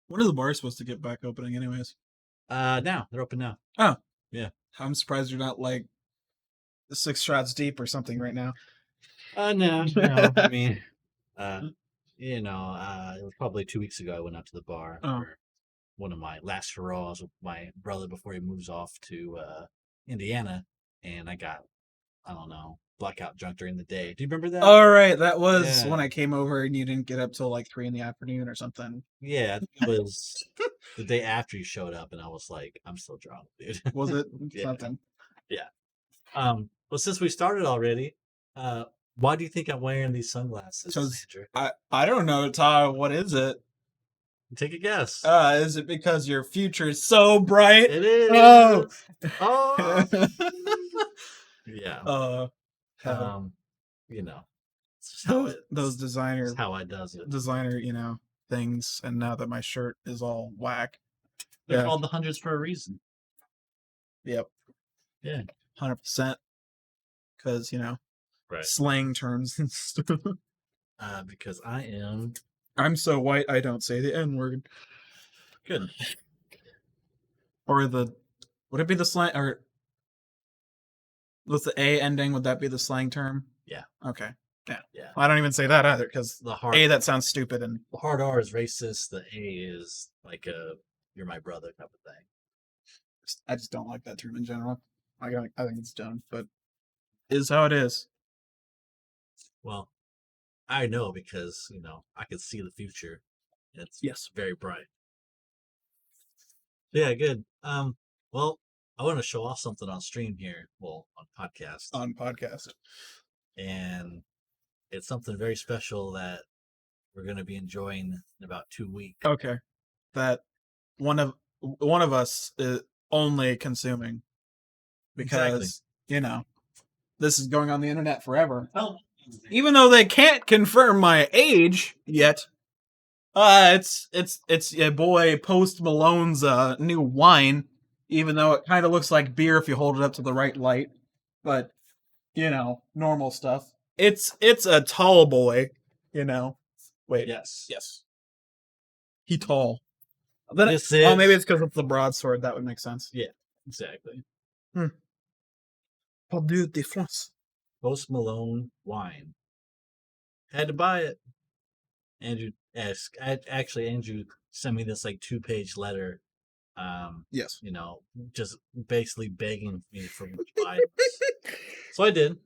When are the bars supposed to get back opening, anyways? Now they're open now. Oh, Yeah. I'm surprised you're not like 6 shots deep or something right now. No. I mean, uh, it was probably 2 weeks ago I went out to the bar Oh, for one of my last hurrahs with my brother before he moves off to Indiana, and I got, I don't know, blackout drunk during the day. Do you remember that? all right. That was Yeah. when I came over and you didn't get up till like 3 in the afternoon or something. Yeah, I think it was the day after you showed up, and I was like, I'm still drunk, dude. Was it Yeah. something? Yeah. Well, since we started already, uh, why do you think I'm wearing these sunglasses, Because Andrew? I don't know, Todd. What is it? Take a guess. Is it because your future is so bright? It is. Oh. Oh. Yeah. Heaven. Um, you know, it's how Those it's designer how I does it. things. And now that my shirt is all whack. They're Yeah. called the hundreds for a reason. Yep. Yeah. 100%. Because Right. slang terms and stuff. Because I am I'm so white I don't say the N-word. good. Or would it be the slang, or with the A ending, would that be the slang term? Yeah. Okay. Yeah. Yeah. I don't even say that either, because The hard A, that sounds stupid, and the hard R is racist. The A is like a you're my brother type of thing. I just don't like that term in general. I think it's dumb, but it is how it is. Well, I know because I can see the future. It's Yes. very bright. Yeah, good. Well, I want to show off something on stream here. Well, on podcast. On podcast. And it's something very special that we're going to be enjoying in about 2 weeks. Okay. That one of us is only consuming because this is going on the internet forever. Oh, Even though they can't confirm my age yet, it's your boy Post Malone's new wine. Even though it kind of looks like beer if you hold it up to the right light, but normal stuff. It's a tall boy. Wait. yes. He tall. Then This maybe is it's because it's the broadsword. That would make sense. Yeah, exactly. Paul de France. Post Malone wine. Had to buy it. Andrew Andrew sent me this like 2-page letter. Yes. Just basically begging me for me to buy this. So I did.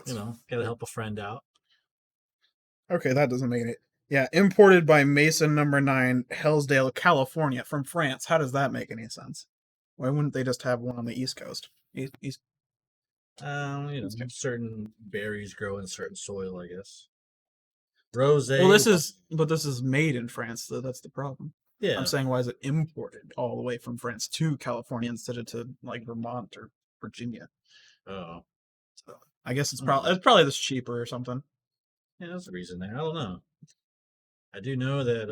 Gotta help a friend out. Okay, that doesn't make it. Yeah, imported by Mason Number 9, Hillsdale, California, from France. How does that make any sense? Why wouldn't they just have one on the East Coast? East. Certain berries grow in certain soil, I guess. Rose. Well, this is made in France, though. That's the problem. Yeah. I'm saying, why is it imported all the way from France to California instead of to like Vermont or Virginia? Oh. So I guess it's probably just cheaper or something. Yeah, that's the reason there. I don't know. I do know that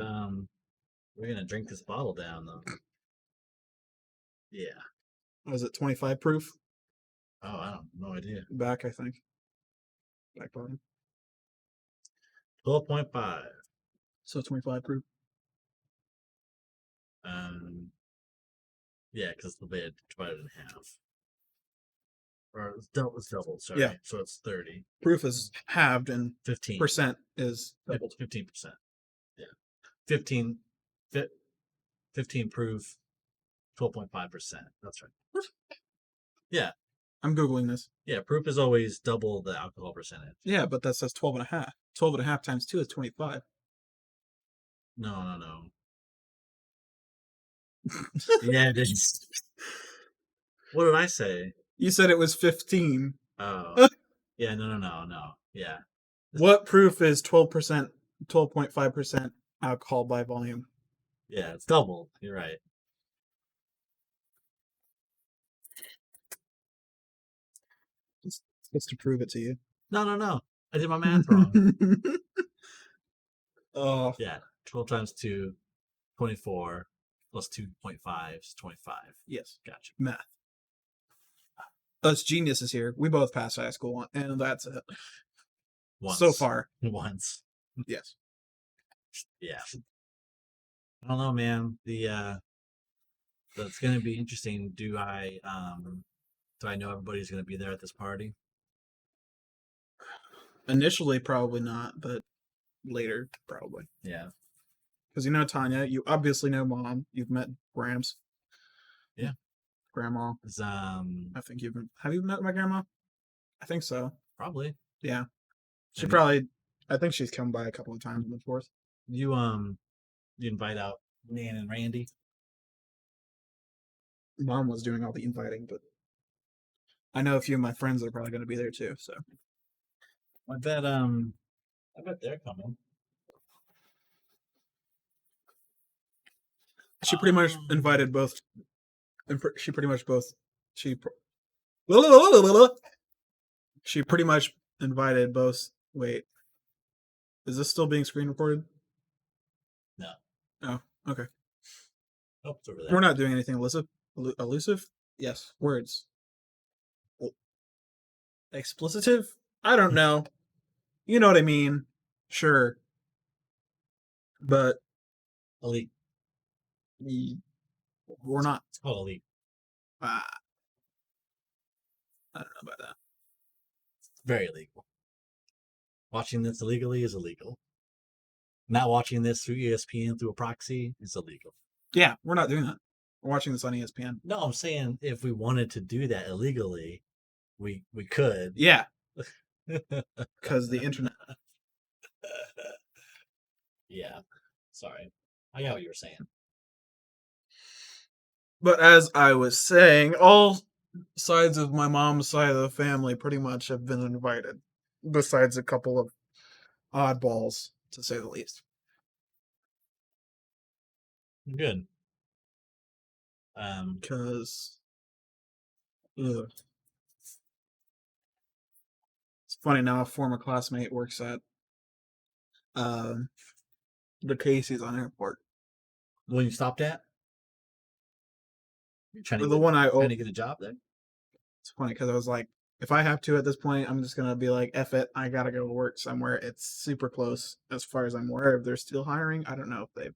we're gonna drink this bottle down though. Yeah. Was it 25 proof? Oh, I don't no idea. Back, I think. Back bottom. 12.5. So 25 proof. Yeah, because the lid divided in half. Or it's doubled, sorry. Yeah. So it's 30. Proof is halved and 15. percent is doubled. 15%. Yeah. 15 proof, 12.5%. That's right. What? Yeah. I'm Googling this. Yeah, proof is always double the alcohol percentage. Yeah, but that says 12 and a half. 12 and a half times 2 is 25. No. Yeah, it is. What did I say? You said it was 15. Oh. Yeah, no. Yeah. What proof is 12%, 12.5% alcohol by volume? Yeah, it's doubled. You're right. It's to prove it to you. No. I did my math wrong. Oh. Yeah, 12 times 2, 24, plus 2.5 is 25. Yes. Gotcha. Math. Us geniuses here. We both passed high school, and that's it. Once. So far. Once. Yes. Yeah. I don't know, man. It's gonna be interesting. Do I know everybody's gonna be there at this party? Initially, probably not, but later, probably. Yeah. Because you know Tanya, you obviously know Mom. You've met Grams. Yeah. Grandma. It's, I think have you met my grandma? I think so. probably. Yeah. She Maybe. probably. I think she's come by a couple of times in the fourth. You invite out Nan and Randy. Mom was doing all the inviting, but I know a few of my friends are probably going to be there too. So I bet they're coming. she pretty much invited both. She pretty much both. She pretty much invited both. Wait, is this still being screen recorded? No. Oh, okay. Oh, it's over there. We're not doing anything elusive. Elusive? Yes. Words. Explicitive? I don't know. You know what I mean. Sure. But Elite. we're not. It's called Elite. I don't know about that. Very illegal. Watching this illegally is illegal. Not watching this through ESPN through a proxy is illegal. Yeah, we're not doing that. We're watching this on ESPN. No, I'm saying if we wanted to do that illegally, we could. Yeah. Because the internet. Yeah. Sorry. I got what you were saying. But as I was saying, all sides of my mom's side of the family pretty much have been invited, besides a couple of oddballs, to say the least. Good. Because it's funny now. A former classmate works at the Casey's on Airport. When you stopped at? You're trying to The one I trying to get a job there? It's funny because I was like, if I have to at this point, I'm just gonna be like, F it, I gotta go work somewhere. It's super close as far as I'm aware. If they're still hiring, I don't know if they've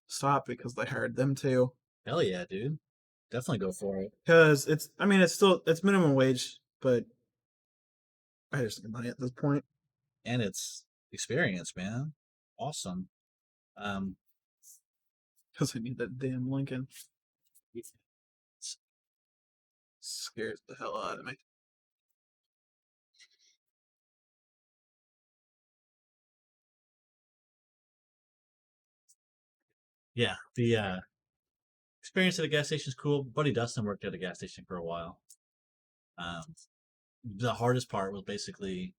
stopped because they hired them too. Hell yeah, dude. Definitely go for it. Because it's minimum wage, but I just need money at this point. And it's experience, man. Awesome. Because I need that damn Lincoln. Scares the hell out of me. Yeah, the experience at a gas station is cool. Buddy Dustin worked at a gas station for a while. The hardest part was basically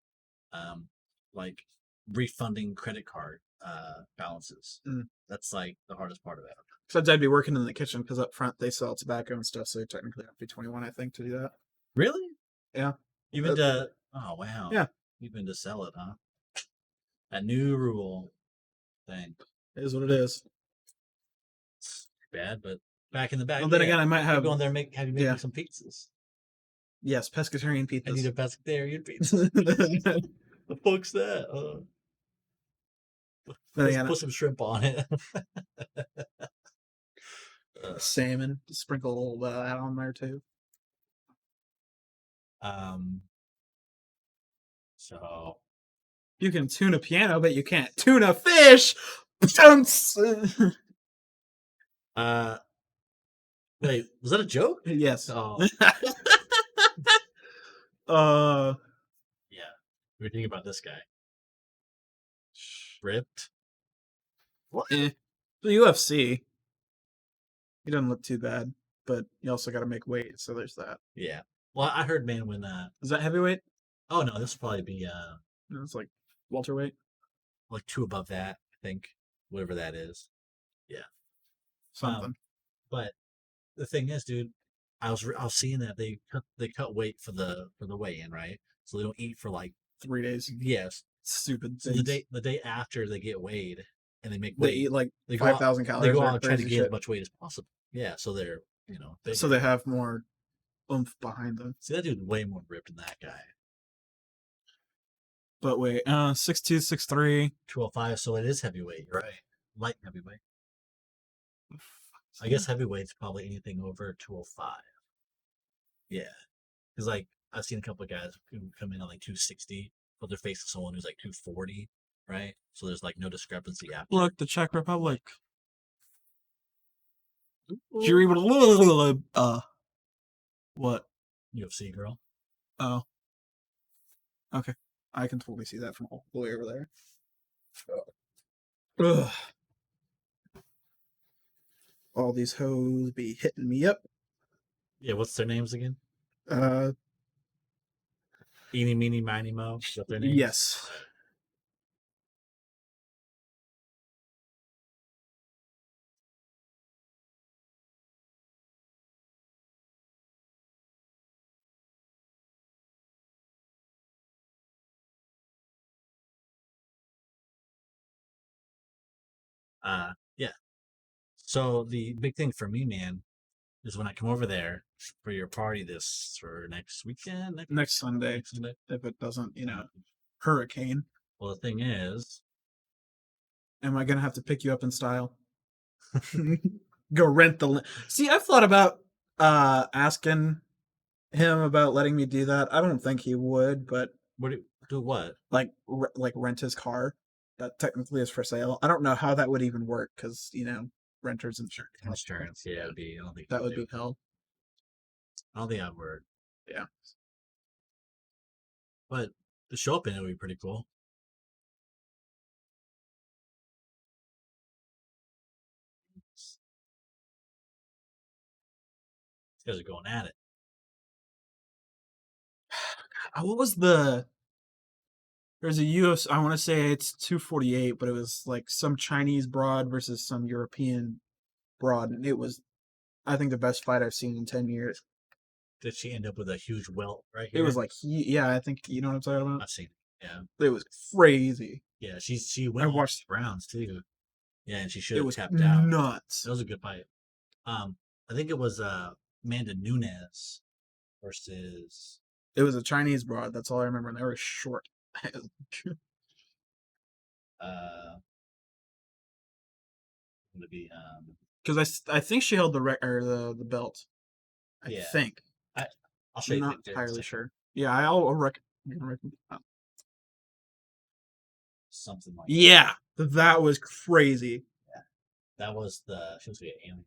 like refunding credit card balances. That's like the hardest part of it. Besides, I'd be working in the kitchen because up front they sell tobacco and stuff, so technically I have to be 21, I think, to do that. Really? Yeah. Even to oh wow. Yeah. Even to sell it, huh? That new rule thing. It is what it is. It's bad, but back in the back. Well, then again, I might have go in there and have you make me some pizzas. Yes, pescatarian pizzas. I need a pescatarian pizza. The fuck's that? Put some shrimp on it. Salmon. Sprinkle a little bit of that on there too. So you can tune a piano, but you can't tune a fish. Wait, was that a joke? Yes. Oh. Yeah. What do you think about this guy? Ripped. What? The UFC. He doesn't look too bad, but you also got to make weight, so there's that. Yeah. Well, I heard, man, when is that heavyweight? Oh no, this will probably be it's like welterweight, like 2 above that, I think, whatever that is. Yeah, something. But the thing is, dude, I was seeing that they cut weight for the weigh-in, right? So they don't eat for like 3 days. Yes. Stupid. So the day after they get weighed and they make weight, they eat like 5,000 calories. They go out and try to get as much weight as possible. Yeah, so they're bigger. So they have more oomph behind them. See, that dude's way more ripped than that guy. But wait, 6'2", 6'3", 205. So it is heavyweight, right? light heavyweight. I guess heavyweight's probably anything over 205. Yeah, because like I've seen a couple of guys who come in at like 260, but they're facing someone who's like 240, right? So there's like no discrepancy after. Look, the Czech Republic. What? UFC girl. Oh, okay. I can totally see that from all the way over there. Ugh. All these hoes be hitting me up. Yeah, what's their names again? Uh, Eeny, meeny, miny, mo. Is that their names? yes. Yeah. So the big thing for me, man, is when I come over there for your party this for next weekend. Next Sunday, Next Sunday. if it doesn't, hurricane. Well, the thing is, Am I gonna have to pick you up in style? Go rent the. See, I've thought about asking him about letting me do that. I don't think he would, but do what? like rent his car. That technically is for sale. I don't know how that would even work because renters insurance. Insurance, yeah, it'd be. I don't think That would be hell. I don't think I would. Yeah. But the show up in it would be pretty cool. These guys are going at it. What was the? There's a UFC. I want to say it's 248, but it was like some Chinese broad versus some European broad, and it was, I think, the best fight I've seen in 10 years. Did she end up with a huge welt right It here? was like yeah, I think you know what I'm talking about. I've seen it. Yeah, it was crazy. Yeah, she went. I watched rounds too. Yeah, and she should have tapped out. Nuts. It was a good fight. I think it was Amanda Nunes versus. It was a Chinese broad. That's all I remember, and they were short. Would it be because I think she held the belt. I think. I'll show you. I'm not entirely sure. Yeah, I'll something like. Yeah, that was crazy. Yeah, that was the. She was the alien.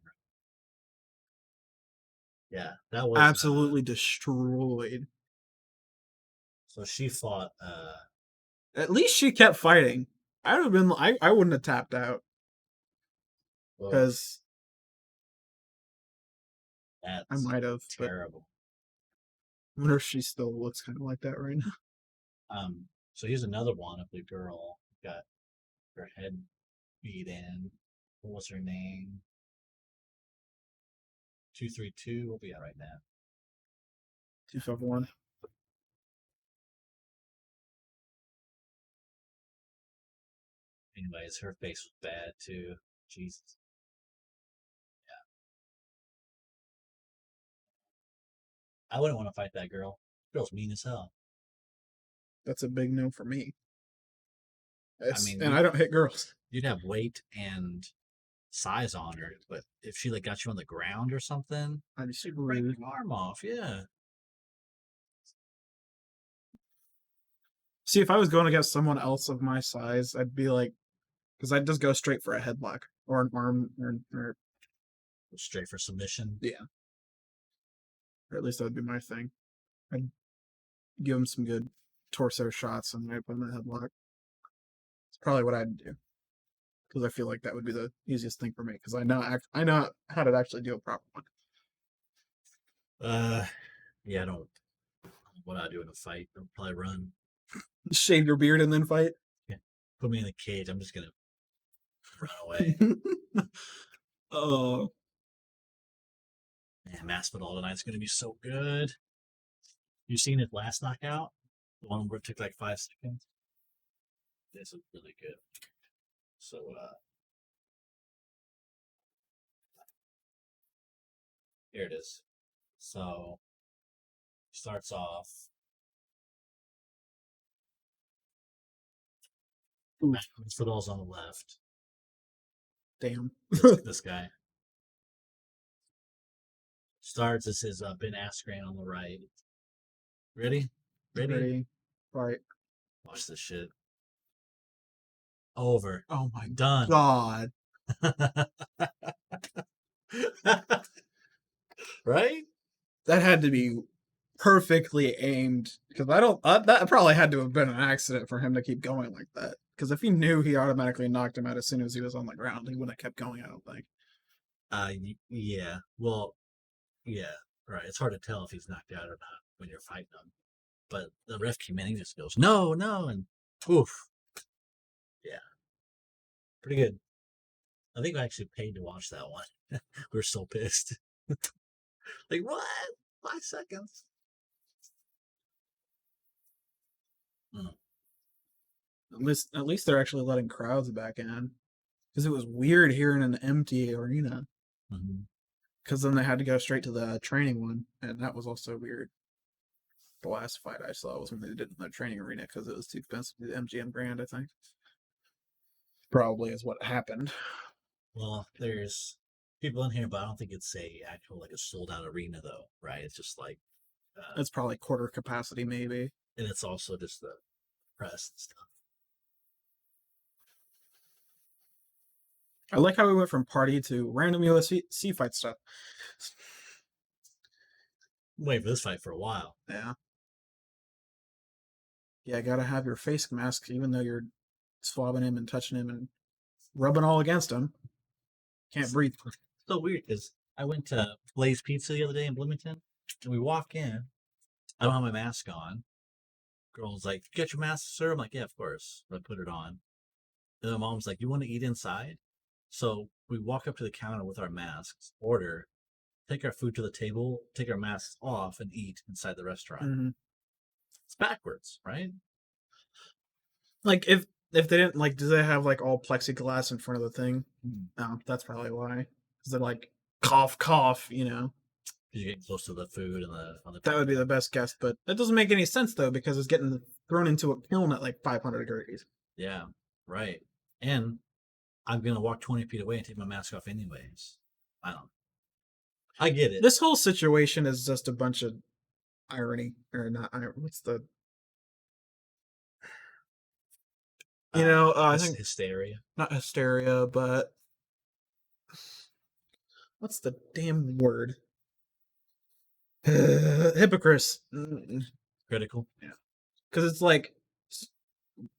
Yeah, that was absolutely destroyed. So she fought. At least she kept fighting. I would have been. I wouldn't have tapped out because I might have. Terrible. I wonder if she still looks kind of like that right now. So here's another one of the girl got her head beat in. What was her name? 232. What we at right now? 251. Anyways, her face was bad too. Jesus. Yeah. I wouldn't want to fight that girl. Girl's mean as hell. That's a big no for me. I mean, and I don't hit girls. You'd have weight and size on her, but if she like got you on the ground or something, I'd be super break rude. your arm off. Yeah. See, if I was going against someone else of my size, I'd be like, because I'd just go straight for a headlock or an arm or straight for submission. Yeah. Or at least that would be my thing. I'd give him some good torso shots and then put him in a headlock. It's probably what I'd do. Because I feel like that would be the easiest thing for me. Because I know how to actually do a proper one. Yeah, I don't. What I do in a fight? I'll probably run. Shave your beard and then fight. Yeah. Put me in the cage. I'm just gonna run away. Oh. Man, Masvidal tonight's gonna be so good. You seen his last knockout? The one where it took like 5 seconds. This is really good. So here it is. So starts off. Masvidal's on the left. Damn. This guy starts. This is Ben Askren on the right. Ready? Ready? Fight. Watch this shit. Over. Oh my Done. god. Right? That had to be perfectly aimed, because I don't. That probably had to have been an accident for him to keep going like that. Because if he knew he automatically knocked him out as soon as he was on the ground, he wouldn't have kept going. I don't think. Yeah. Well, yeah. Right. It's hard to tell if he's knocked out or not when you're fighting him. But the ref came in, he just goes, no, and oof. Yeah. Pretty good. I think I actually paid to watch that one. We were so pissed. Like, what? 5 seconds? At least they're actually letting crowds back in, because it was weird hearing an empty arena. Because then they had to go straight to the training one, and that was also weird. The last fight I saw was when they did it in the training arena because it was too expensive to do the MGM Grand, I think. Probably is what happened. Well, there's people in here, but I don't think it's a actual like a sold out arena though, right? It's just like It's probably quarter capacity, maybe. and it's also just the press and stuff. I like how we went from party to random UFC fight stuff. Wait for this fight for a while. Yeah. Yeah, gotta have your face mask, even though you're swabbing him and touching him and rubbing all against him. Can't breathe. So weird because I went to Blaze Pizza the other day in Bloomington, and we walk in. I don't have my mask on. Girl's like, "You got your mask, sir?" I'm like, "Yeah, of course." I put it on. And my mom's like, "You want to eat inside?" So we walk up to the counter with our masks, order, take our food to the table, take our masks off, and eat inside the restaurant. Mm-hmm. It's backwards, right? Like if they didn't like, do they have like all plexiglass in front of the thing? Mm. No, that's probably why. Because they're like cough, you know. You get close to the food and the That would be the best guess, but that doesn't make any sense though, because it's getting thrown into a kiln at like 500 degrees. Yeah, right. And I'm gonna walk 20 feet away and take my mask off anyways. I get it. This whole situation is just a bunch of irony, or not irony. What's the? You know, I think hysteria. Not hysteria, but what's the damn word? Hypocrites. Critical. Yeah, because it's like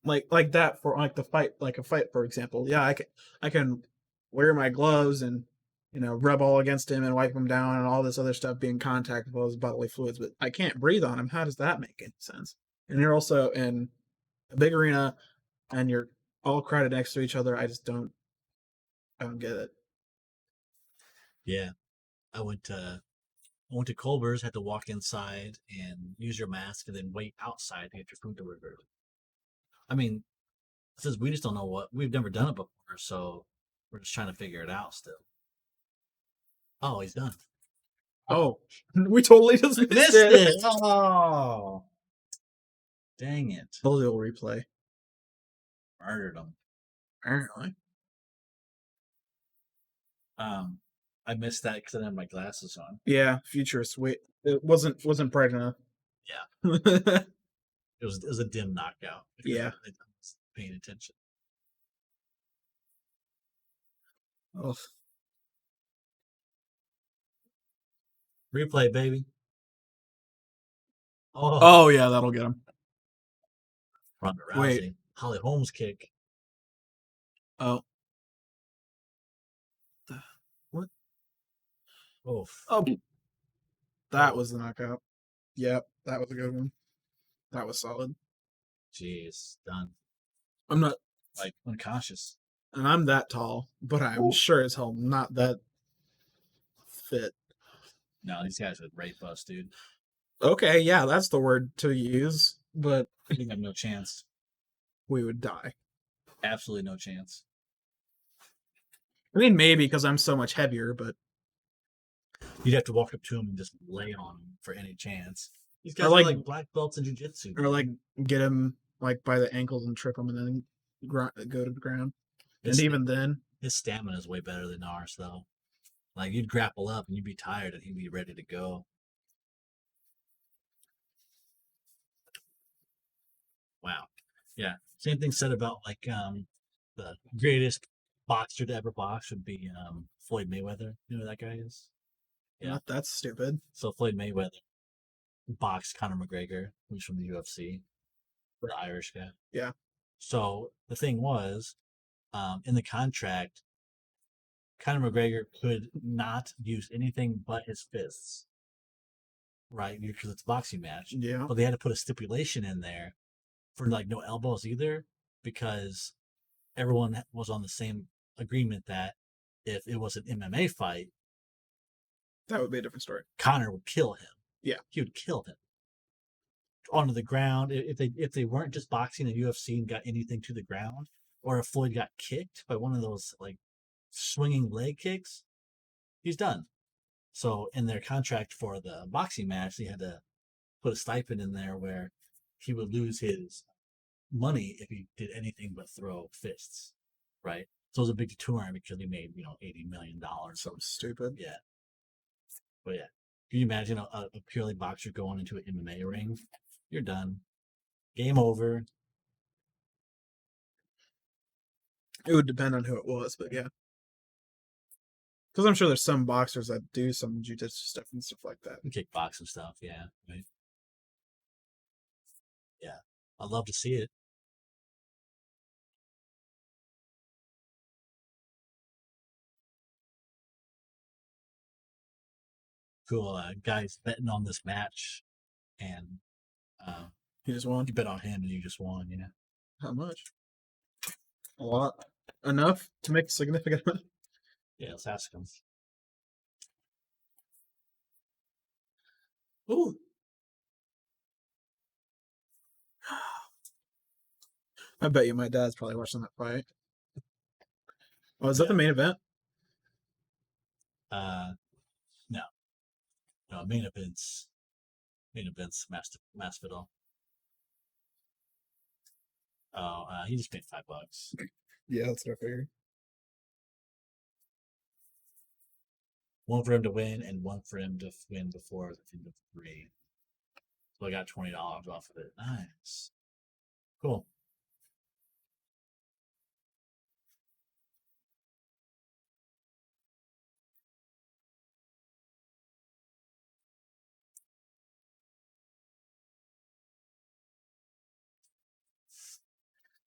that for like the fight, like a fight, for example. Yeah, I can wear my gloves and rub all against him and wipe him down and all this other stuff, being contact with all his bodily fluids, but I can't breathe on him. How does that make any sense? And you're also in a big arena and you're all crowded next to each other. I don't get it. Yeah, I went to Culver's, had to walk inside and use your mask, and then wait outside to get your food delivered. I mean, since we just don't know we've never done it before, so we're just trying to figure it out still. Oh, he's done. Oh, we totally just missed it. Oh, dang it! Little replay. Murdered him. Apparently. I missed that because I didn't have my glasses on. Yeah, futurist. Wait, it wasn't bright enough. Yeah, it was a dim knockout. Yeah, I was paying attention. Oh. Replay, baby. Oh yeah, that'll get him. Ronda Rousey. Wait. Holly Holmes kick. Oh. What? Oh. That was the knockout. Yep, that was a good one. That was solid. Jeez, done. I'm not like unconscious. And I'm that tall, but I'm sure as hell not that fit. No, these guys would rape us, dude. Okay, yeah, that's the word to use, but I think I have no chance. We would die. Absolutely no chance. I mean, maybe because I'm so much heavier, but you'd have to walk up to him and just lay on him for any chance. These guys are like black belts in jiu-jitsu. Or like get him like by the ankles and trip him and then go to the ground. And even then, His stamina is way better than ours, though. Like, you'd grapple up and you'd be tired and he'd be ready to go. Wow. Yeah. Same thing said about, like, the greatest boxer to ever box would be Floyd Mayweather. You know who that guy is? Yeah. Not that stupid. So Floyd Mayweather boxed Conor McGregor, who's from the UFC, the Irish guy. Yeah. So the thing was, in the contract, Conor McGregor could not use anything but his fists, right? Because it's a boxing match. Yeah. But they had to put a stipulation in there for like no elbows either, because everyone was on the same agreement that if it was an MMA fight, That would be a different story. Conor would kill him. Yeah. He would kill him onto the ground. If they weren't just boxing in UFC and got anything to the ground, or if Floyd got kicked by one of those like swinging leg kicks, he's done. So in their contract for the boxing match, they had to put a stipend in there where he would lose his money if he did anything but throw fists, right? So it was a big deterrent because he made $80 million. Something stupid. Yeah, but yeah, can you imagine a purely boxer going into an MMA ring? You're done. Game over. It would depend on who it was, but yeah. Because I'm sure there's some boxers that do some jiu-jitsu stuff and stuff like that. Kickbox and stuff, yeah. Right? Yeah. I'd love to see it. Cool. Guys betting on this match, and He just won. you bet on him and you just won, yeah. How much? A lot. Enough to make a significant amount. Yeah, let's ask him. Ooh. I bet you my dad's probably watching that fight. Oh, is that the main event? No. No, main events Masvidal. Oh, he just paid $5. Yeah, that's what I figured. One for him to win and one for him to win before the end of 3. So I got $20 off of it. Nice. Cool.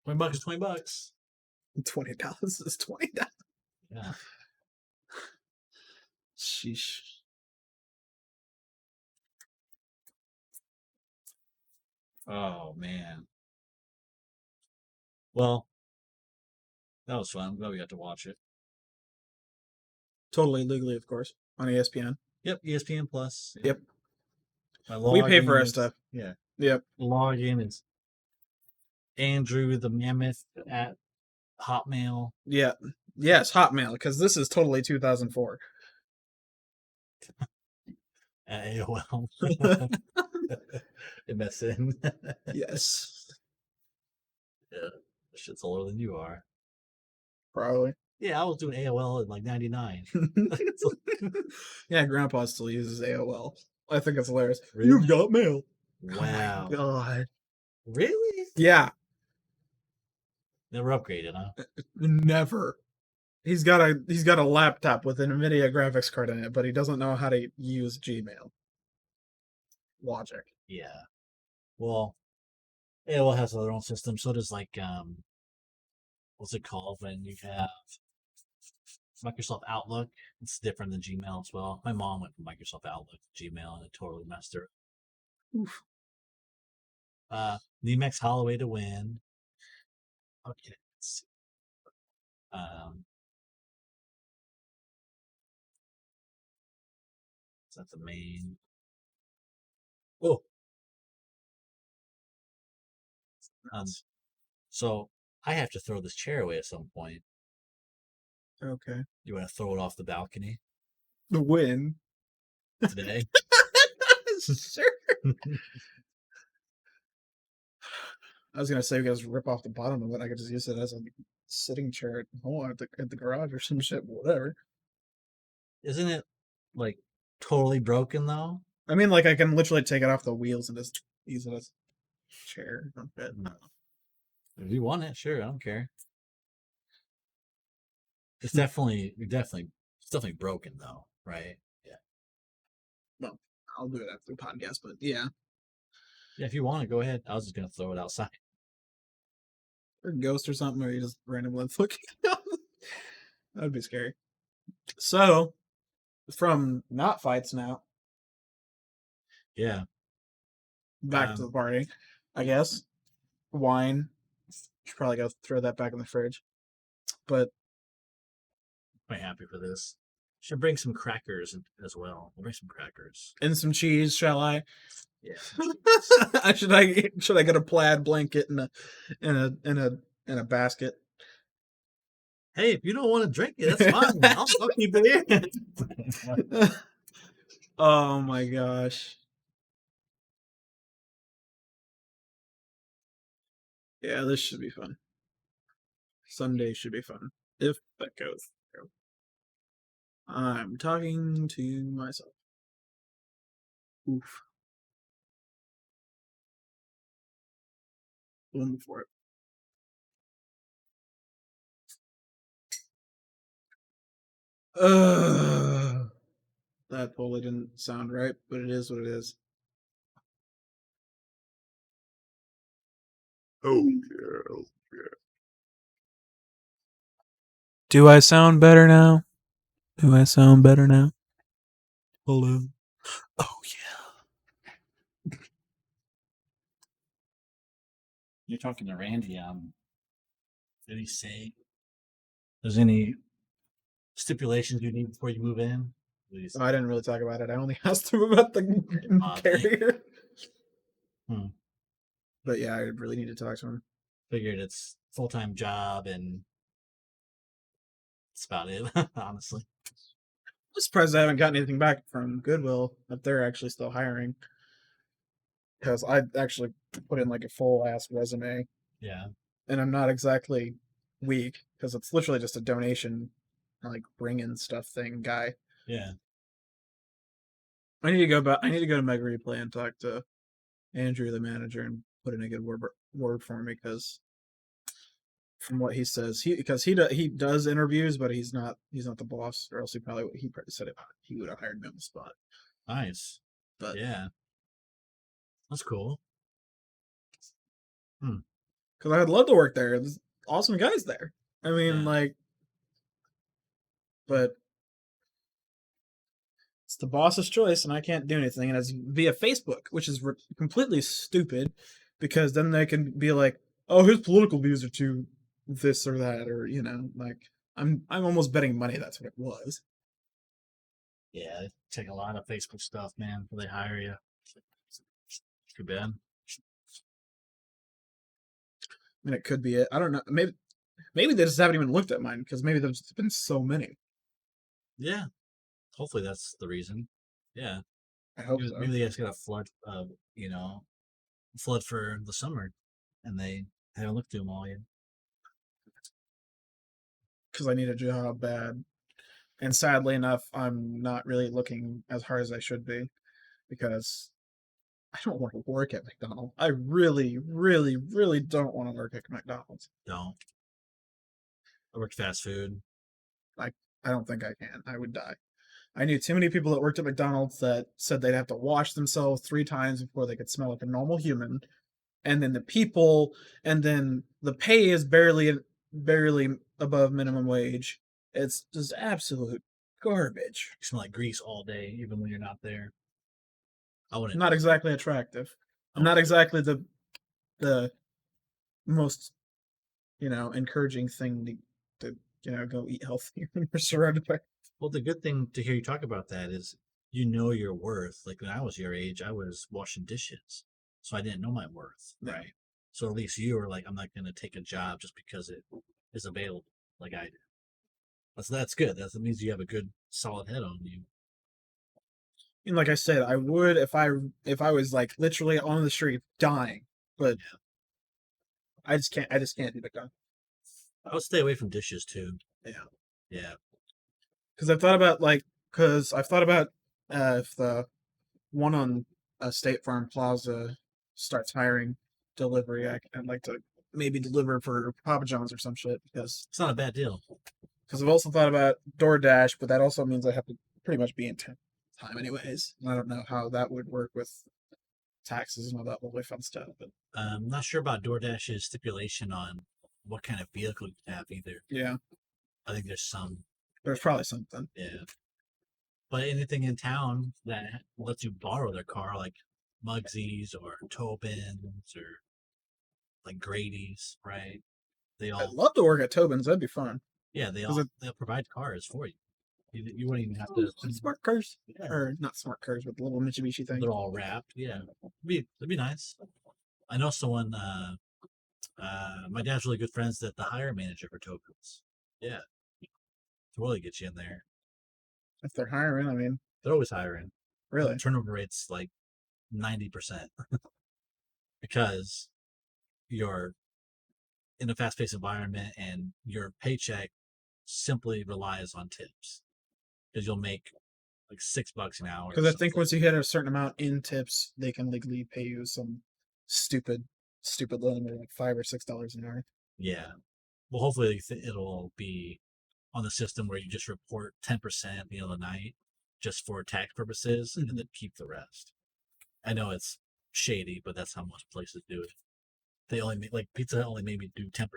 $20 is $20. $20 is $20. Yeah. Sheesh. Oh man. Well, that was fun. I'm glad we got to watch it. Totally legally, of course, on ESPN. Yep, ESPN Plus. Yep. We pay for our stuff. Yeah. Yep. Login is Andrew the Mammoth at Hotmail. Yeah. Yes, Hotmail, because this is totally 2004. At AOL. MSN. Yes. Yeah. This shit's older than you are. Probably. Yeah, I was doing AOL in like 99. Yeah, Grandpa still uses AOL. I think it's hilarious. Really? You've got mail. Wow. Oh my God. Really? Yeah. Never upgraded, huh? Never. He's got a laptop with an NVIDIA graphics card in it, but he doesn't know how to use Gmail. Logic. Yeah. Well, AOL has their own system. So does like what's it called when you have Microsoft Outlook? It's different than Gmail as well. My mom went from Microsoft Outlook to Gmail and it totally messed her. Oof. Nemex Holloway to win. Okay. Let's see. Is that the main? Oh. So I have to throw this chair away at some point. Okay. You want to throw it off the balcony The win. today? Sure. I was gonna say we guys rip off the bottom of it. I could just use it as a sitting chair at home at the garage or some shit, whatever. Isn't it like totally broken though? I mean, like I can literally take it off the wheels and just use it as a chair. If you want it, sure, I don't care. It's Hmm. definitely broken though, right? Yeah. Well, I'll do it after the podcast, but yeah, Yeah, if you want it, go ahead. I was just gonna throw it outside. or ghost or something, or you just randomly looking. That'd be scary. So, from not fights now Yeah. back to the party, I guess. Wine. Should probably go throw that back in the fridge. But Quite happy for this. Should bring some crackers as well. We'll bring some crackers. and some cheese, shall I? Yeah. Should I get a plaid blanket and a basket? Hey, if you don't want to drink it, that's fine. I'll keep it here. Oh my gosh. Yeah, this should be fun. Sunday should be fun. If that goes through. I'm talking to myself. Oof. Going for it. That totally didn't sound right, but it is what it is. Oh yeah. Do I sound better now? Do I sound better now? Hello. Oh yeah. You're talking to Randy. Did he say there's any stipulations you need before you move in? I didn't really talk about it. I only asked him about the carrier. But yeah, I really need to talk to him. Figured it's full-time job and that's about it, honestly. I'm surprised I haven't gotten anything back from Goodwill if they're actually still hiring. Because I actually put in like a full ass resume. Yeah. And I'm not exactly weak because it's literally just a donation, like bring in stuff thing guy. Yeah. I need to go back. I need to go to Mega Replay and talk to Andrew, the manager, and put in a good word for me because from what he says, he does interviews, but he's not the boss, or else he probably said it. He would have hired me on the spot. Nice. But yeah, that's cool. Because I'd love to work there. There's awesome guys there. I mean, like, but it's the boss's choice, and I can't do anything. And it's via Facebook, which is completely stupid, because then they can be like, "Oh, his political views are too this or that," or like I'm almost betting money that's what it was. Yeah, they take a lot of Facebook stuff, man, before they hire you. Too bad. I mean, it could be it. I don't know. Maybe they just haven't even looked at mine because maybe there's been so many. Yeah, hopefully that's the reason. Yeah, I hope so. Maybe they just got a flood, flood for the summer, and they haven't looked through them all yet. Because I need a job bad, and sadly enough, I'm not really looking as hard as I should be because I don't want to work at McDonald's. I really, really, really don't want to work at McDonald's. Don't. I worked fast food. I don't think I can. I would die. I knew too many people that worked at McDonald's that said they'd have to wash themselves 3 times before they could smell like a normal human. And then the pay is barely above minimum wage. It's just absolute garbage. You smell like grease all day, even when you're not there. I wouldn't. Not exactly attractive. Not exactly the most encouraging thing to go eat healthy when you're surrounded by. Well, the good thing to hear you talk about that is your worth. Like when I was your age, I was washing dishes, so I didn't know my worth, right? So at least you were like, I'm not going to take a job just because it is available, like I did. That's good. That means you have a good, solid head on you. And like I said, I would if I was like literally on the street dying, but I just can't do that. I would stay away from dishes too. Yeah. Yeah. Because I've thought about if the one on State Farm Plaza starts hiring delivery, I'd like to maybe deliver for Papa John's or some shit because It's not a bad deal. I've also thought about DoorDash, but that also means I have to pretty much be in time anyways. And I don't know how that would work with taxes and all that lovely fun stuff. But I'm not sure about DoorDash's stipulation on what kind of vehicle you have either. yeah, I think there's some. there's probably something. Yeah. But anything in town that lets you borrow their car, like Mugsy's or Tobin's or like Grady's, right? They I'd all, love to work at Tobin's. That'd be fun. yeah, they'll provide cars for you. You wouldn't even have Oh, to. smart cars, Yeah, or not smart cars, but the little Mitsubishi thing. they're all wrapped. Yeah, it'd be nice. I know someone. My dad's really good friends that the hire manager for Tokens. Yeah, totally get you in there. If they're hiring, I mean, They're always hiring. really. The turnover rate's like 90% because you're in a fast-paced environment and your paycheck simply relies on tips because you'll make like $6 an hour. Because I think once you hit a certain amount in tips, they can legally pay you some stupid, stupid limit, like $5 or $6 an hour. Yeah. Well, hopefully it'll be on the system where you just report 10% at the end of the night just for tax purposes and then keep the rest. I know it's shady, but that's how most places do it. They only make, like Pizza Hut only made me do 10%.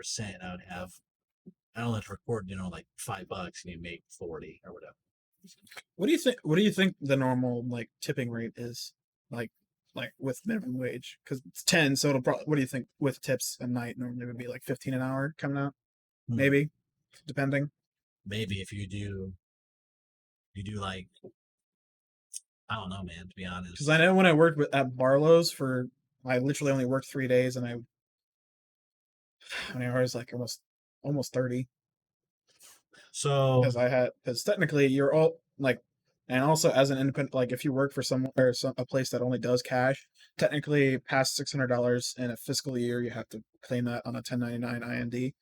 I only have to record, like $5 and you make 40 or whatever. What do you think? What do you think the normal like tipping rate is? Like, with minimum wage? Because it's 10, so it'll probably. What do you think with tips a night? Normally it would be like 15 an hour coming out, maybe, depending. Maybe if you do like, I don't know, man, to be honest. Because I know when I worked at Barlow's I literally only worked 3 days, and how many hours? Like almost 30. So Because technically you're all like, and also as an independent, like if you work for a place that only does cash, technically past $600 in a fiscal year, you have to claim that on a 1099 IND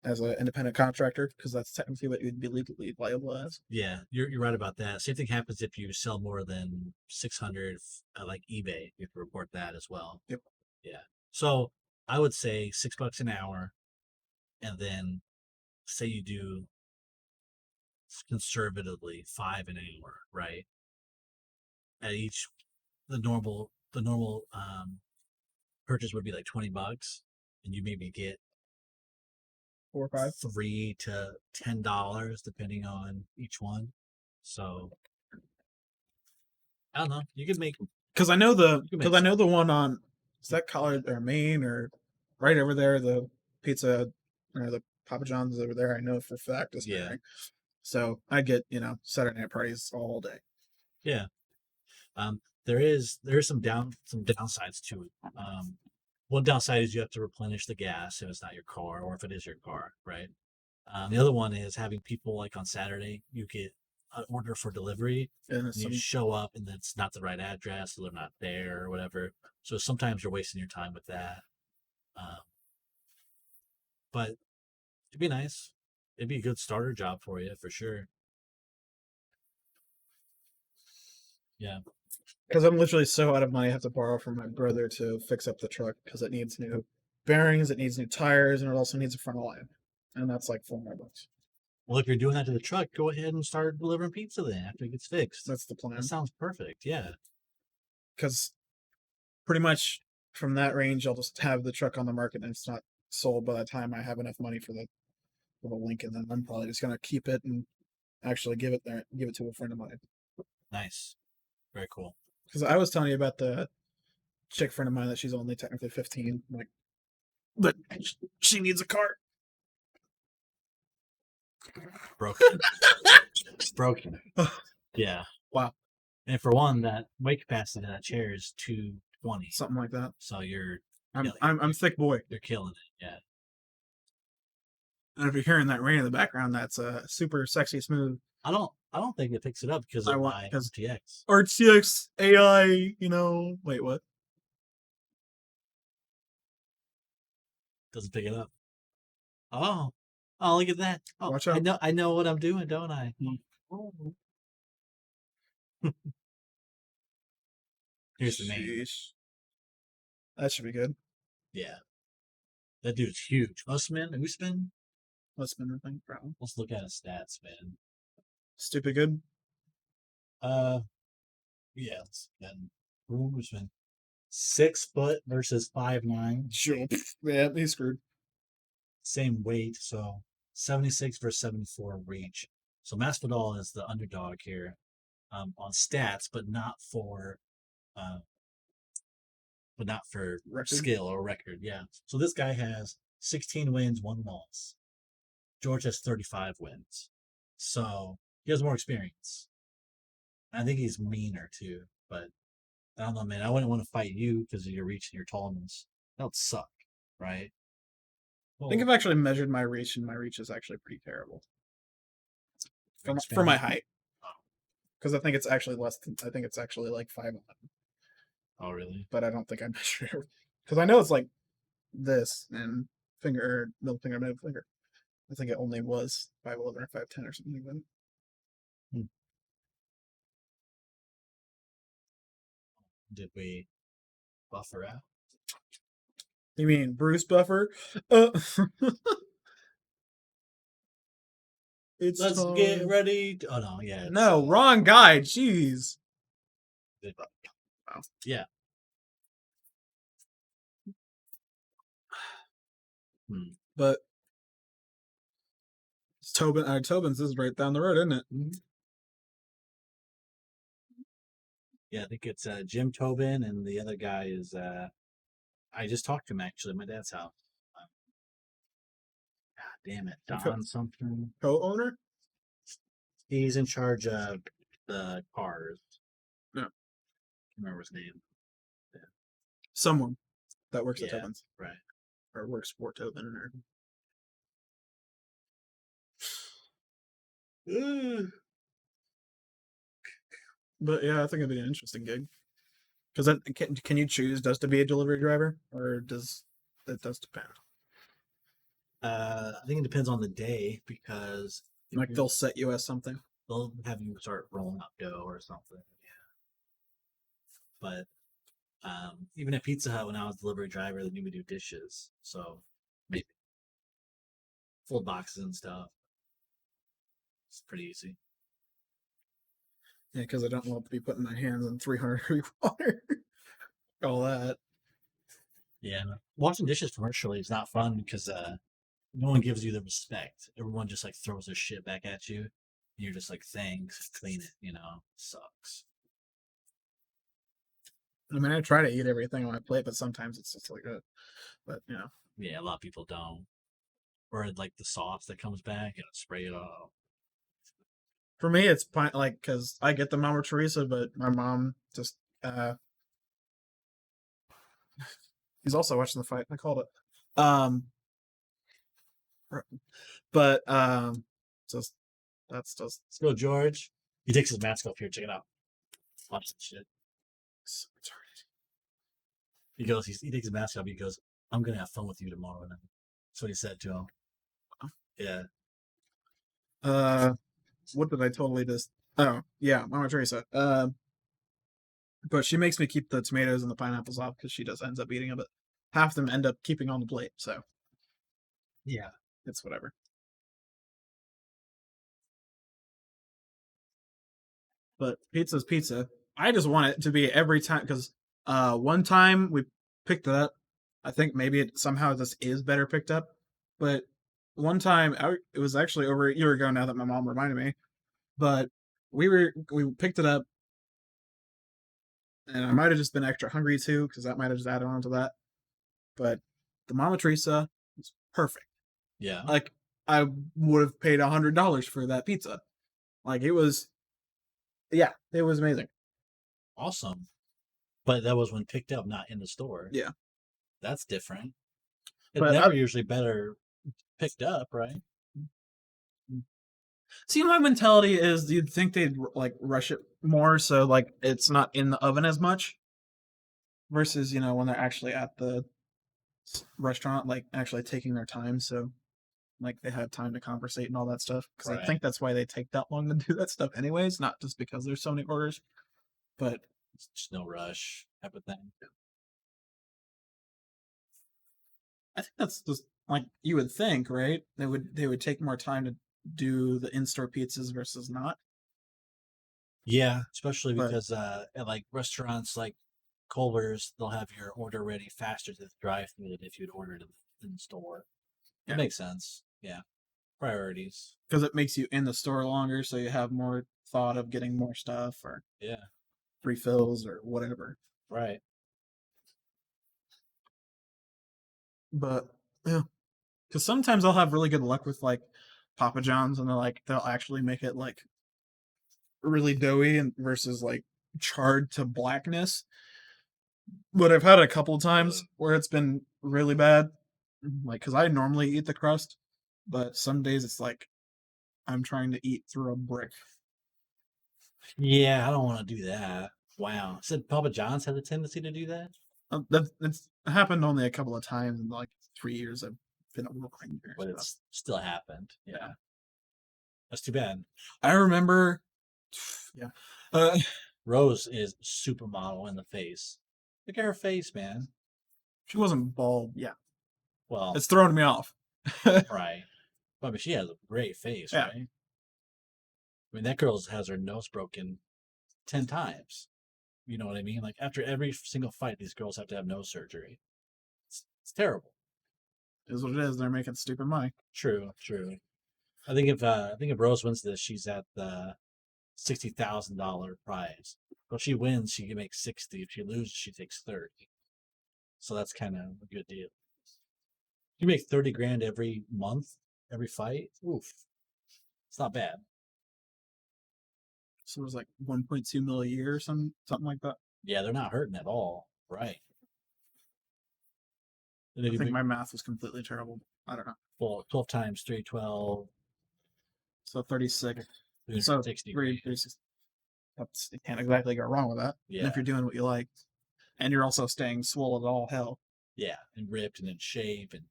as an independent contractor, because that's technically what you'd be legally liable as. yeah, you're right about that. Same thing happens if you sell more than 600 at like eBay. You have to report that as well. Yep. Yeah. So I would say $6 an hour, and then say you do conservatively 5 an hour, right? At each the normal purchase would be like $20, and you maybe get 4 or 5. $3 to $10 depending on each one. So I don't know. You could make Because I know You can make the one on, is that College or Maine or right over there, the pizza or the Papa John's over there. I know for a fact is Yeah. hiring. So I get Saturday night parties all day. yeah. There is some downsides to it. One downside is you have to replenish the gas if it's not your car or if it is your car, right? The other one is having people like on Saturday, you get an order for delivery And and you show up and it's not the right address, so they're not there or whatever. So sometimes you're wasting your time with that. But it'd be nice. It'd be a good starter job for you for sure. Yeah. because I'm literally so out of money, I have to borrow from my brother to fix up the truck because it needs new bearings, it needs new tires, and it also needs a frontal line, and that's like $400. Well, if you're doing that to the truck, go ahead and start delivering pizza then after it gets fixed. That's the plan. That sounds perfect. Yeah. Because pretty much from that range, I'll just have the truck on the market and it's not sold by the time I have enough money for the link, and then I'm probably just gonna keep it and actually give it to a friend of mine. Nice. Very cool. Because I was telling you about the chick friend of mine that she's only technically 15, like, but she needs a car. Broken. Broken. Yeah. Wow. And for one, that weight capacity of that chair is 220. Something like that. So I'm thick boy. You're killing it. Yeah. And if you're hearing that rain in the background, that's super sexy smooth. I don't think it picks it up because of my RTX. RTX AI, wait, what? Doesn't pick it up. Oh, oh, look at that! Oh, Watch out. I know what I'm doing, don't I? Oh. Here's the name. Sheesh. That should be good. Yeah, that dude's huge. Usman. Let's spin the thing. Problem. Let's look at his stats, man. Stupid good. Yeah. Then Usman, 6 foot versus 5'9", Sure. Yeah, he's screwed. same weight, so 76 versus 74 reach. So Masvidal is the underdog here, on stats, but not for uh, Record. skill or record. Yeah. So this guy has 16 wins, 1 loss. George has 35 wins. So he has more experience. I think he's meaner too, but I don't know, man. I wouldn't want to fight you because of your reach and your tallness. That would suck, right? I think I've actually measured my reach, and my reach is actually pretty terrible for my height. Because I think it's actually less than. I think it's actually like 5'11". Oh, really? But I don't think I measured it because I know it's like this and middle finger, middle finger. I think it only was 5'11" or 5'10" or something like that. Did we buffer out? You mean Bruce Buffer? It's Let's time. get ready. Oh no, yeah. No, wrong guy. Jeez. Wow. Yeah. But it's Tobin. Tobin's is right down the road, isn't it? Mm-hmm. Yeah, I think it's Jim Tobin, and the other guy is. I just talked to him actually at my dad's house. God damn it, Don something. Co-owner? He's in charge of the cars. No. I can't remember his name. Yeah. Someone that works at Tobin's. Right. Or works for Tobin or But yeah, I think it'd be an interesting gig. Because can you choose just to be a delivery driver, or does depend? I think it depends on the day because Like they'll set you as something. They'll have you start rolling up dough or something. Yeah. But even at Pizza Hut, when I was delivery driver, they knew me do dishes, so maybe full boxes and stuff. It's pretty easy. Yeah, because I don't want to be putting my hands in 300 degree water. All that. Yeah, washing dishes commercially is not fun because no one gives you the respect. Everyone just like throws their shit back at you. And you're just like, thanks, clean it. Sucks. I mean, I try to eat everything on my plate, but sometimes it's just like that. But yeah, a lot of people don't. Or like the sauce that comes back and spray it off. For me, it's like because I get the Mama Teresa, but my mom just he's also watching the fight. I called it. But just that's just. Let's go, George. He takes his mask off here. Check it out. Watch this shit. So retarded. He goes. He takes his mask off. He goes, "I'm gonna have fun with you tomorrow night." That's what he said to him. Yeah. What did I totally just? Oh yeah, Mama Teresa. But she makes me keep the tomatoes and the pineapples off because she just ends up eating them. But half of them end up keeping on the plate. So yeah, it's whatever. But pizza's pizza. I just want it to be every time because one time we picked it up. I think maybe it somehow this is better picked up, but one time it was actually over a year ago now that my mom reminded me. But we picked it up, and I might have just been extra hungry too because that might have just added on to that. But the Mama Teresa was perfect. Yeah, like I would have paid $100 for that pizza. Like it was, yeah, it was amazing. Awesome. But that was when picked up, not in the store. Yeah, that's different. It's never usually better picked up, right? See, my mentality is you'd think they'd like rush it more, so like it's not in the oven as much. Versus, when they're actually at the restaurant, like actually taking their time. So like they had time to conversate and all that stuff. Because I Right. think that's why they take that long to do that stuff, anyways. Not just because there's so many orders, but It's just no rush type of thing. I think that's just like you would think, right? They would take more time to do the in-store pizzas versus not. Yeah, especially But because at like restaurants like Culver's, they'll have your order ready faster to the drive-through than if you'd ordered it in the store. Yeah. It makes sense. Yeah, priorities. because it makes you in the store longer, so you have more thought of getting more stuff or Yeah, refills or whatever. right. But yeah, because sometimes I'll have really good luck with like Papa John's, and they'll actually make it like really doughy and versus like charred to blackness. But I've had it a couple of times where it's been really bad, like because I normally eat the crust, but some days it's like I'm trying to eat through a brick. Yeah, I don't want to do that. Wow. Said Papa John's has a tendency to do that? That's happened only a couple of times in like 3 years I've been working here. But so. it's still happened. Yeah. That's too bad. I remember, yeah, Rose is supermodel in the face. Look at her face, man. she wasn't bald. Yeah, Well, it's throwing me off. right. But I mean, she has a great face, Yeah. right? I mean, that girl has her nose broken 10 times. You know what I mean? Like, after every single fight, these girls have to have nose surgery. It's terrible. Is what it is. They're making stupid money. True, true. I think if Rose wins this, she's at the $60,000 prize. If she wins, she can make 60. If she loses, she takes 30. So that's kind of a good deal. You make 30 grand every month, every fight. Oof, it's not bad. So it was like 1.2 mil a year or something like that. Yeah, they're not hurting at all. Right. And if I you think make, my math was completely terrible. I don't know. well, 12 times 3, 12, So 36. So 360 grand. 36. You can't exactly go wrong with that. And Yeah. if you're doing what you like, and you're also staying swole as all hell. Yeah, and ripped and then shaved and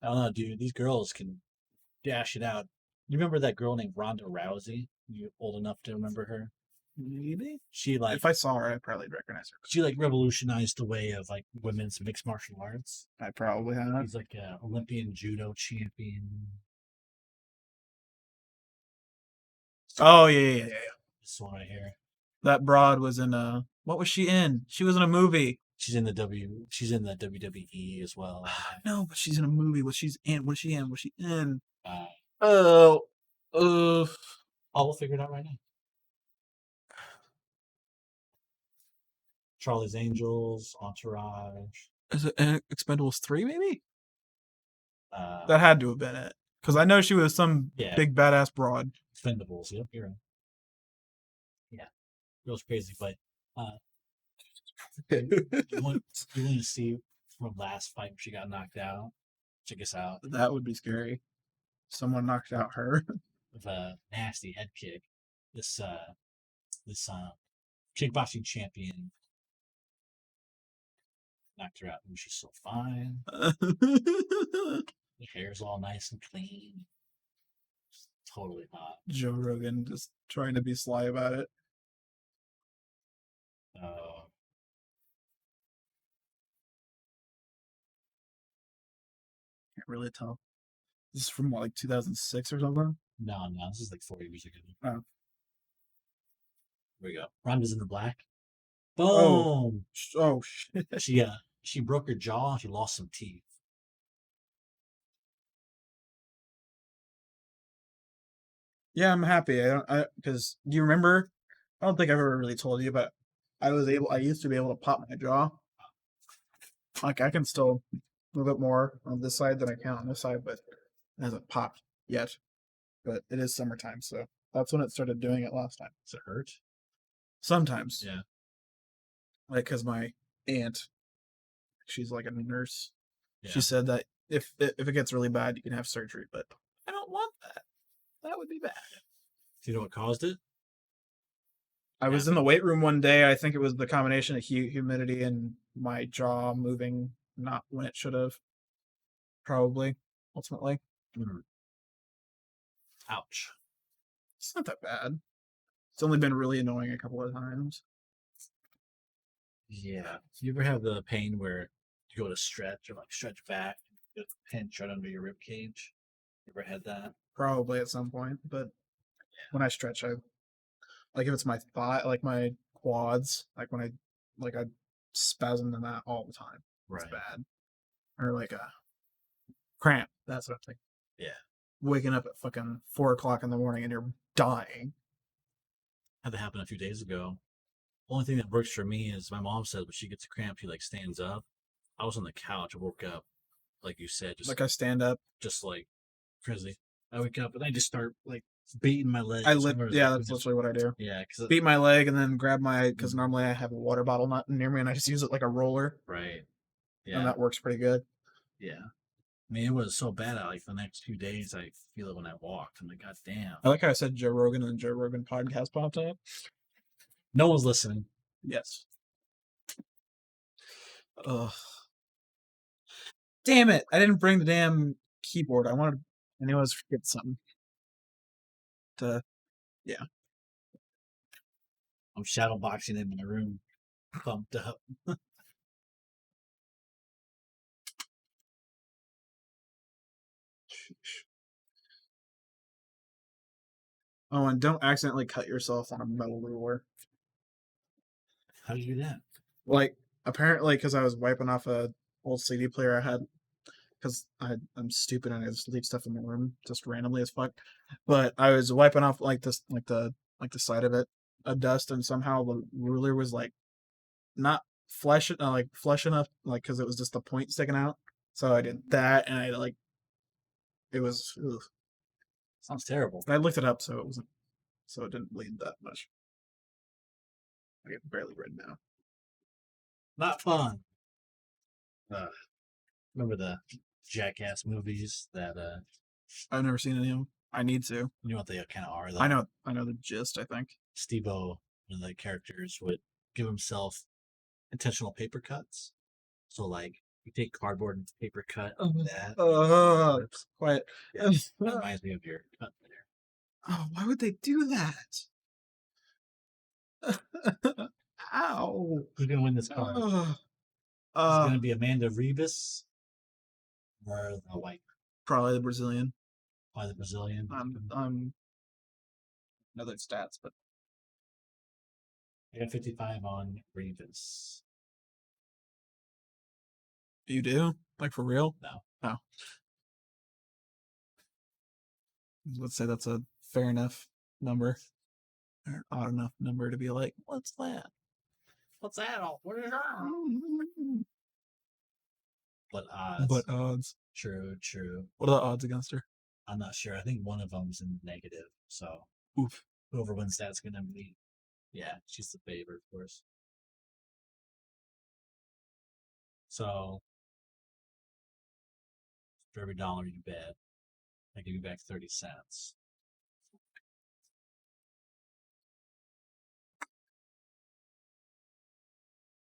I don't know, dude. These girls can dash it out. You remember that girl named Ronda Rousey? You old enough to remember her? Maybe. She like If I saw her, I'd probably recognize her. she like revolutionized the way of like women's mixed martial arts. I probably have. She's like a Olympian judo champion. Oh yeah. This one right here. That broad was in what was she in? She was in a movie. She's in the WWE as well. No, but she's in a movie. What she's in? What is she in? Was she in? Uh, Oh, I'll figure it out right now. Charlie's Angels, Entourage. is it Expendables 3? Maybe Uh, that had to have been it, because I know she was some Yeah. big badass broad. Expendables. Yep, you're right. Yeah, girl's crazy, but you want to see from last fight when she got knocked out? Check us out That would be scary. Someone knocked out her. with a nasty head kick. This kickboxing champion knocked her out. Ooh, she's so fine. Her hair's all nice and clean. Totally hot. Joe Rogan just trying to be sly about it. Can't really tell. This is from what, like 2006 or something. No, this is like 4 years ago. Oh. Here we go. Ronda's in the black. Oh. Boom. Oh shit. She broke her jaw. She lost some teeth. Yeah, I'm happy. Because do you remember? I don't think I've ever really told you, but I used to be able to pop my jaw. Like I can still move it more on this side than I can on this side, but it hasn't popped yet. But it is summertime, so that's when it started doing it last time. Does it hurt? Sometimes. Yeah. Like, because my aunt, she's like a nurse. Yeah. She said that if it gets really bad, you can have surgery, but I don't want that. That would be bad. Do you know what caused it? I was in the weight room one day. I think it was the combination of humidity and my jaw moving not when it should have. probably, ultimately. Ouch. It's not that bad. It's only been really annoying a couple of times. Yeah. You ever have the pain where you go to stretch or like stretch back, you get the pinch right under your rib cage? You ever had that? Probably at some point, but when I stretch, I like if it's my thigh, like my quads, I spasm in that all the time. It's Right. bad. Or like a cramp. That's what I'm thinking. Yeah. Waking up at fucking 4 o'clock in the morning and you're dying. Had that happen a few days ago. Only thing that works for me is my mom says when she gets a cramp, she like stands up. I was on the couch. I woke up, like you said, Like I stand up. just like crazy. I wake up and I just start like beating my leg. Yeah, that's literally what I do. Yeah, because Beat my leg and then grab because normally I have a water bottle not near me and I just use it like a roller. right. And Yeah, that works pretty good. yeah. I mean, it was so bad. Like the next few days, I feel it when I walked. I'm like, God damn. I like how I said Joe Rogan and the Joe Rogan podcast popped up. No one's listening. Yes. Ugh. Damn it! I didn't bring the damn keyboard. I knew I was forgetting something. Yeah. I'm shadow boxing in my room, pumped up. Oh, and don't accidentally cut yourself on a metal ruler. How do you do that? Like apparently, because I was wiping off a old CD player I had, because I'm stupid and I just leave stuff in the room just randomly as fuck. But I was wiping off like this, like the side of it, a dust, and somehow the ruler was like not flesh enough, like because it was just the point sticking out. So I did that, and I like it was. Ugh. Sounds terrible. I looked it up, so it wasn't, so it didn't bleed that much. I get barely red now. Not fun. Remember the Jackass movies that I've never seen any of them. I need to. you know what they kind of are though. I know the gist. I think. Steve-O, one of the characters, would give himself intentional paper cuts. So like you take cardboard and paper cut that. Quiet. Yeah, that reminds me of your cut there. Oh, why would they do that? Ow. Who's gonna win this card? Is it gonna be Amanda Ribas or the white? Probably the Brazilian. Probably the Brazilian. Another stats, but I got 55 on Ribas. you do? Like for real? No. Oh. Let's say that's a fair enough number. Or odd enough number to be like, what's that? What's that? What is that? But odds. But odds. True. What are the odds against her? I'm not sure. I think one of them's in the negative. So Oof. whoever wins that's gonna be. Yeah, she's the favorite, of course. So for every dollar you bet, I give you back 30 cents.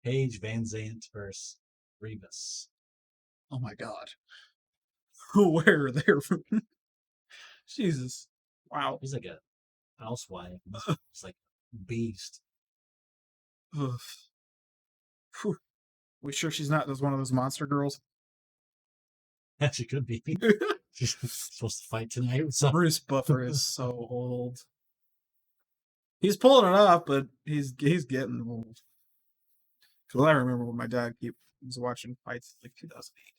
Paige Van Zandt versus Ribas. Oh my god. Where are they from? Jesus. Wow. He's like a housewife. It's like beast. Oof. Whew. We sure she's not just one of those monster girls? Yeah, she could be. She's supposed to fight tonight. So. Bruce Buffer is so old. He's pulling it off, but he's getting old. Because I remember when my dad was watching fights like 2008,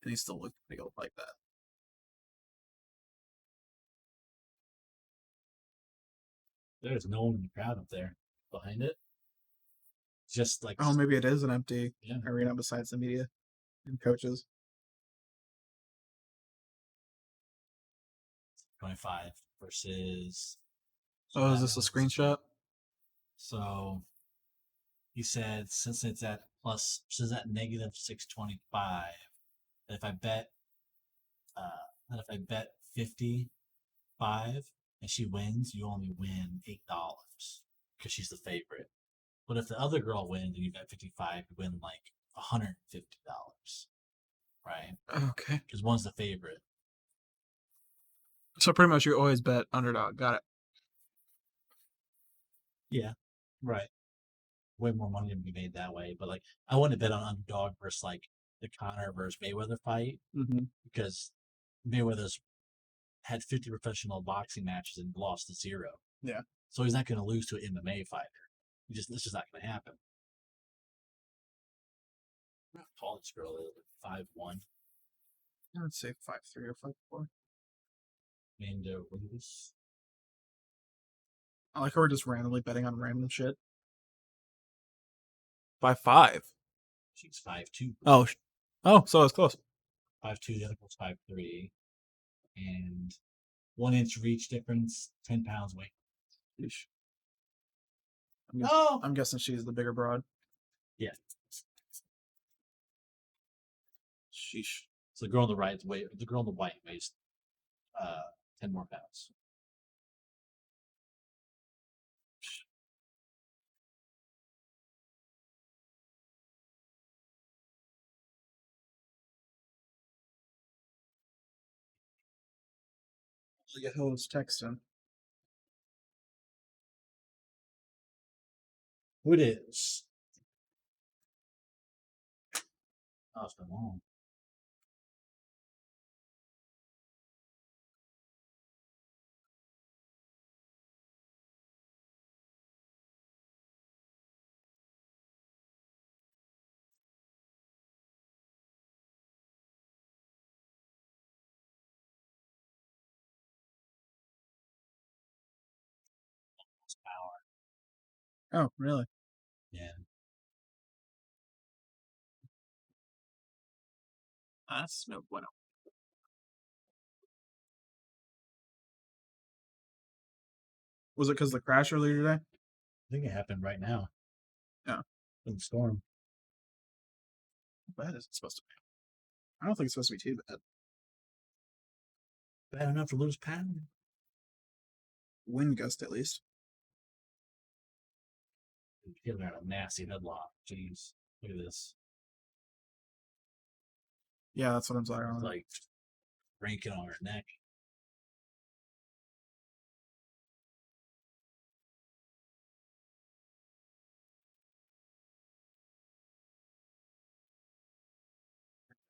and he still looked pretty old like that. There's no one in the crowd up there behind it. Just like Oh, maybe it is an empty yeah. arena besides the media and coaches. 25 versus. Oh, is this a screenshot? So he said since it's at negative 625, that if I bet 55 and she wins, you only win $8 because she's the favorite. But if the other girl wins and you bet 55, you win like $150. right? Okay. Because one's the favorite. So pretty much you always bet underdog. Got it. Yeah, right. Way more money to be made that way. But like, I wouldn't bet on underdog versus like the Conor versus Mayweather fight Mm-hmm. because Mayweather's had 50 professional boxing matches and lost to 0. Yeah. So he's not going to lose to an MMA fighter. It's just not going to happen. How tall this girl is, like 5'1". I would say 5'3" or 5'4". Amanda Ribas. I like how we're just randomly betting on random shit. 5'5". She's 5'2". Oh, so it's close. 5'2", the other girl's 5'3". And 1 inch reach difference, 10 pounds weight. Sheesh. Oh! I'm guessing she's the bigger broad. Yeah. Sheesh. So the girl on the right the girl on the white weighs 10 more pounds. Look at who's texting. Who it is? Oh, it's been long. Power. Oh, really? Yeah. That's no bueno. Was it because of the crash earlier today? I think it happened right now. Yeah. In the storm. How bad is it supposed to be? I don't think it's supposed to be too bad. Bad enough to lose pound. Wind gust, at least. Giving her a nasty headlock. Jeez. Look at this. Yeah, that's what I'm saying. It's like ranking on her neck.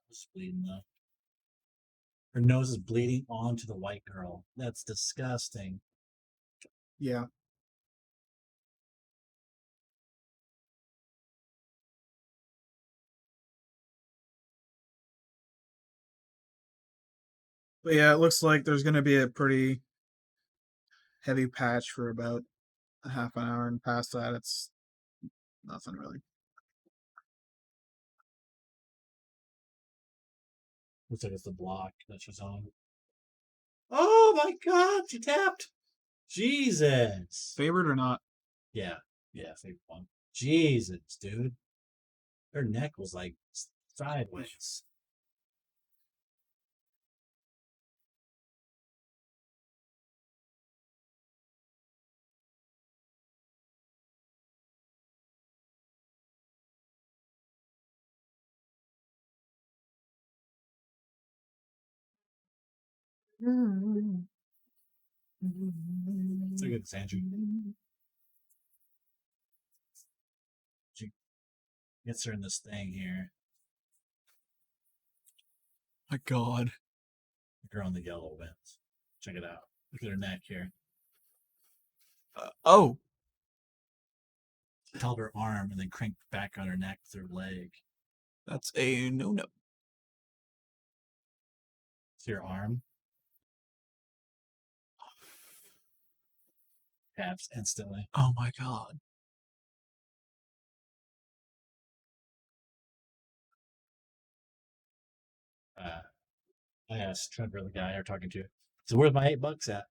It's bleeding though. Her nose is bleeding onto the white girl. That's disgusting. Yeah. But yeah, it looks like there's going to be a pretty heavy patch for about a half an hour, and past that, it's nothing really. Looks like it's the block that she's on. Oh my god, she tapped. Jesus. Favored or not? Yeah, favorite one. Jesus, dude. Her neck was like sideways. It's a good Sandra. She gets her in this thing here. My God. The girl in the yellow wins. Check it out. Look at her neck here. Oh. Held her arm and then cranked back on her neck with her leg. That's a no-no. See her arm? Taps instantly. Oh my God. I asked Trevor, the guy you're talking to, so where's my $8 at?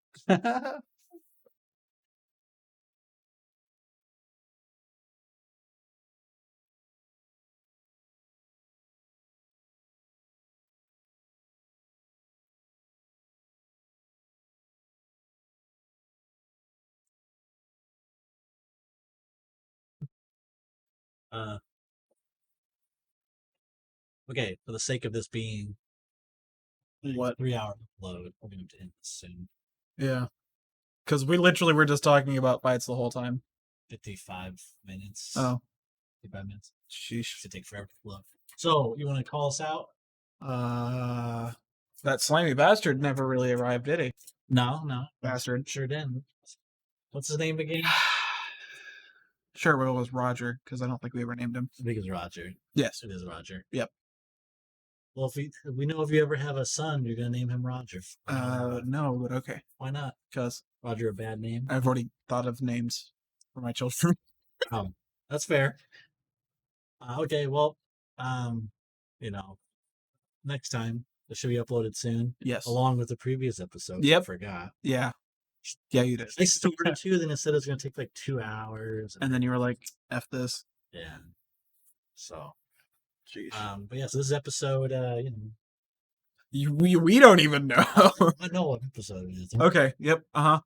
Okay, for the sake of this being What? 3 hour upload, we're going to end this soon. Yeah. Because we literally were just talking about fights the whole time. 55 minutes. Oh. 55 minutes. Sheesh. Should take forever to load. So, you want to call us out? That slimy bastard never really arrived, did he? No. Bastard. Sure didn't. What's his name again? Sure, well, it was Roger, because I don't think we ever named him. I think it's Roger. Yes. It is Roger. Yep. Well, if we know if you ever have a son, you're going to name him Roger. No, but okay. Why not? Because Roger, a bad name? I've already thought of names for my children. Oh, that's fair. Okay, well, next time it should be uploaded soon, Yes. along with the previous episode. Yep. I forgot. Yeah. Yeah, you did. I started to, then it said it was going to take like 2 hours. And then you were like, F this. Yeah. So, Jeez. but yeah, so this is episode, We don't even know. I know what episode it is. Okay. Yep. Uh-huh.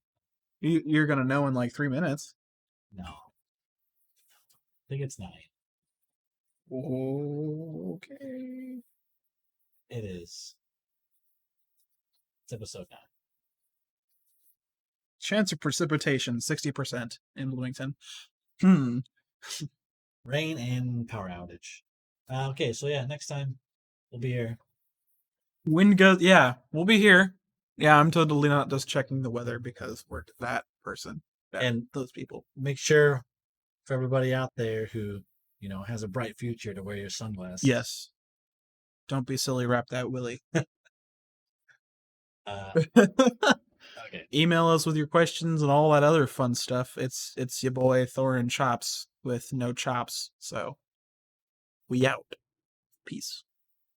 You're gonna know in like 3 minutes. No. I think it's 9. Okay. It is. It's episode 9. Chance of precipitation, 60% in Bloomington. Rain and power outage. Okay, so yeah, next time we'll be here. Wind goes. Yeah, we'll be here. Yeah, I'm totally not just checking the weather because we're that person. And those people. Make sure for everybody out there who, has a bright future to wear your sunglasses. Yes. Don't be silly, wrap that willy. Okay. Email us with your questions and all that other fun stuff. It's your boy Thorin Chops with no chops. So we out. Peace.